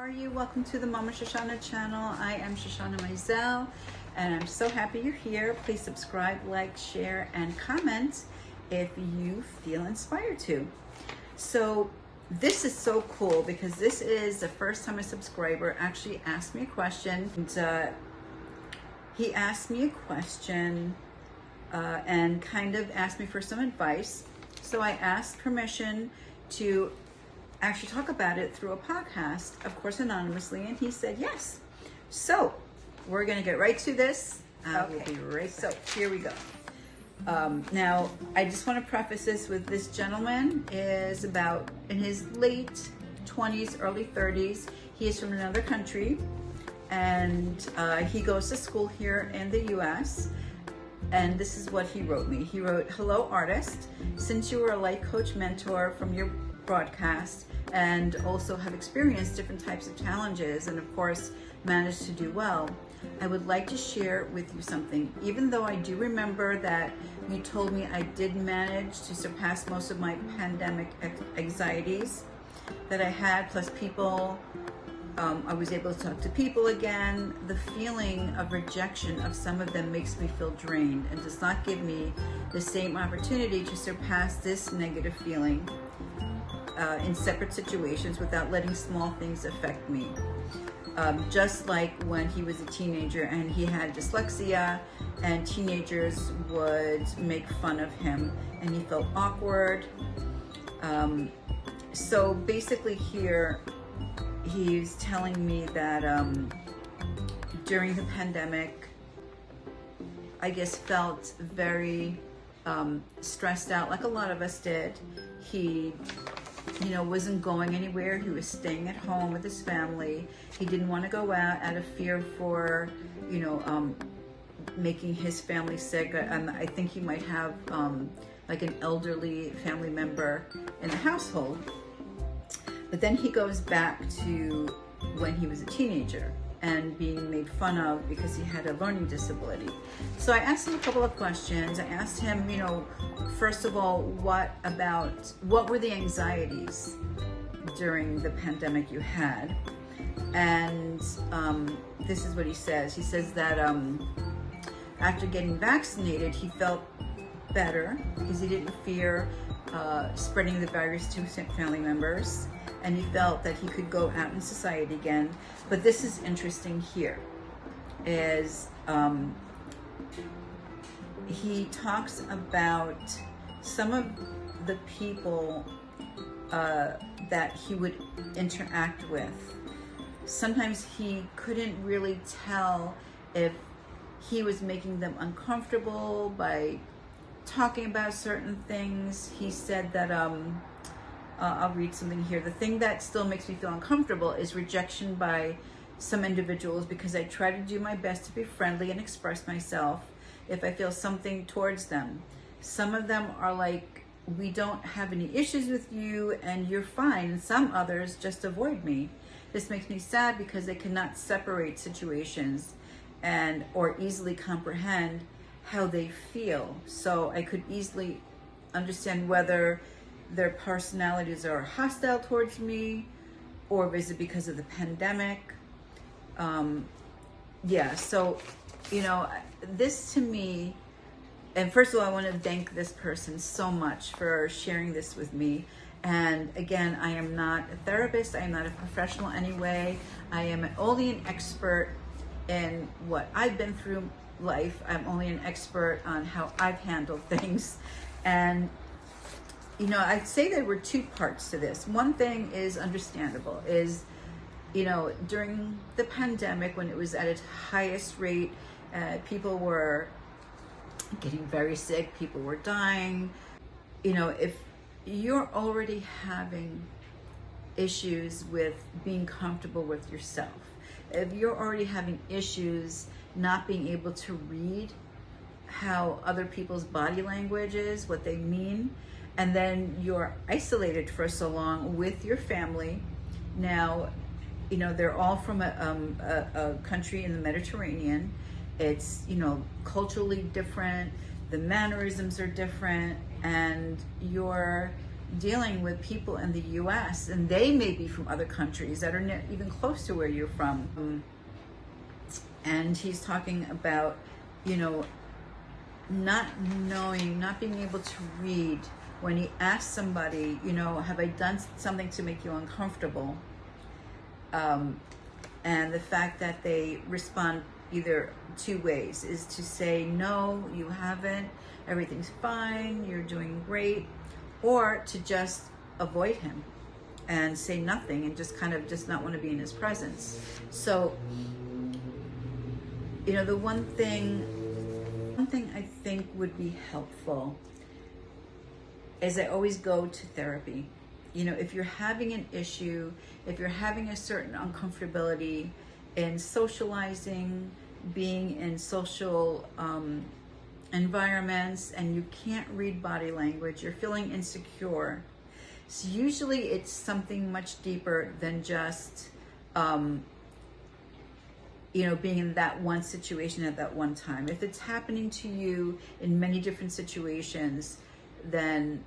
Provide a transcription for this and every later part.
are you? Welcome to the Mama Shoshana channel. I am Shoshana Mizell, and I'm so happy you're here. Please subscribe, like, share, and comment if you feel inspired to. So this is so cool because this is the first time a subscriber actually asked me a question. And he asked me a question and kind of asked me for some advice. So I asked permission to actually talk about it through a podcast, of course anonymously, and he said yes. So we're gonna get right to this. We'll be right back. So here we go. Now I just want to preface this with this gentleman is about in his late 20s, early 30s. He is from another country, and he goes to school here in the US. And this is what he wrote me. He wrote, "Hello artist, since you were a life coach mentor from your broadcast and also have experienced different types of challenges and of course managed to do well, I would like to share with you something. Even though I do remember that you told me I did manage to surpass most of my pandemic anxieties that I had, plus people, I was able to talk to people again. The feeling of rejection of some of them makes me feel drained and does not give me the same opportunity to surpass this negative feeling in separate situations without letting small things affect me." Just like when he was a teenager and he had dyslexia and teenagers would make fun of him and he felt awkward. So basically here, he's telling me that during the pandemic, I guess felt very stressed out, like a lot of us did. He, wasn't going anywhere. He was staying at home with his family. He didn't want to go out of fear for, making his family sick. And I think he might have like an elderly family member in the household. But then he goes back to when he was a teenager and being made fun of because he had a learning disability. So I asked him a couple of questions. I asked him, first of all, what were the anxieties during the pandemic you had? And this is what he says. He says that after getting vaccinated, he felt better because he didn't fear spreading the virus to family members, and he felt that he could go out in society again. But this is interesting here, is he talks about some of the people that he would interact with. Sometimes he couldn't really tell if he was making them uncomfortable by talking about certain things. He said that, I'll read something here. "The thing that still makes me feel uncomfortable is rejection by some individuals because I try to do my best to be friendly and express myself if I feel something towards them. Some of them are like, we don't have any issues with you and you're fine. And some others just avoid me. This makes me sad because they cannot separate situations or easily comprehend how they feel. So I could easily understand whether their personalities are hostile towards me or is it because of the pandemic." So, this to me, and first of all, I want to thank this person so much for sharing this with me. And again, I am not a therapist. I am not a professional anyway. I am only an expert in what I've been through life. I'm only an expert on how I've handled things. And I'd say there were two parts to this. One thing is understandable is, during the pandemic when it was at its highest rate, people were getting very sick, people were dying. If you're already having issues with being comfortable with yourself, if you're already having issues not being able to read how other people's body language is, what they mean, and then you're isolated for so long with your family. Now, they're all from a country in the Mediterranean. It's, culturally different. The mannerisms are different, and you're dealing with people in the US, and they may be from other countries that are not even close to where you're from. And he's talking about, you know, not knowing, not being able to read. When he asks somebody, you know, have I done something to make you uncomfortable? And the fact that they respond either two ways is to say, no, you haven't, everything's fine, you're doing great, or to just avoid him and say nothing and just kind of just not want to be in his presence. So, you know, the one thing I think would be helpful is I always go to therapy. You know, if you're having an issue, if you're having a certain uncomfortability in socializing, being in social environments, and you can't read body language, you're feeling insecure. So usually it's something much deeper than just, you know, being in that one situation at that one time. If it's happening to you in many different situations, then,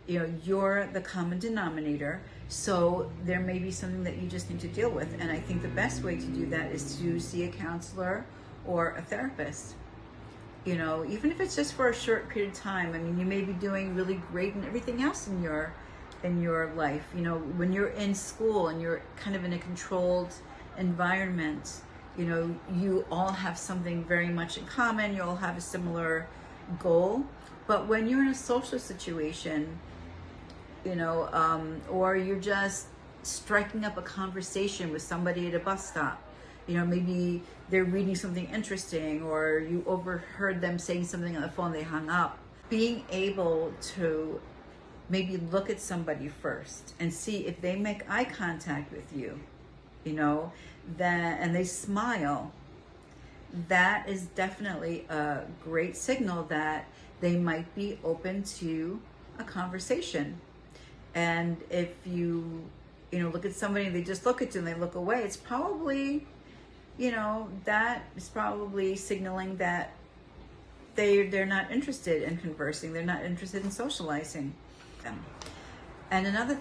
you know, you're the common denominator. So there may be something that you just need to deal with. And I think the best way to do that is to see a counselor or a therapist. You know, even if it's just for a short period of time. I mean, you may be doing really great and everything else in your life. You know, when you're in school and you're kind of in a controlled environment, you know, you all have something very much in common. You all have a similar goal. But when you're in a social situation, you know, or you're just striking up a conversation with somebody at a bus stop, you know, maybe they're reading something interesting, or you overheard them saying something on the phone, they hung up. Being able to maybe look at somebody first and see if they make eye contact with you, you know, and they smile, that is definitely a great signal that they might be open to a conversation. And if you know, look at somebody and they just look at you and they look away, it's probably, you know, that is probably signaling that they're not interested in conversing. They're not interested in socializing. And another thing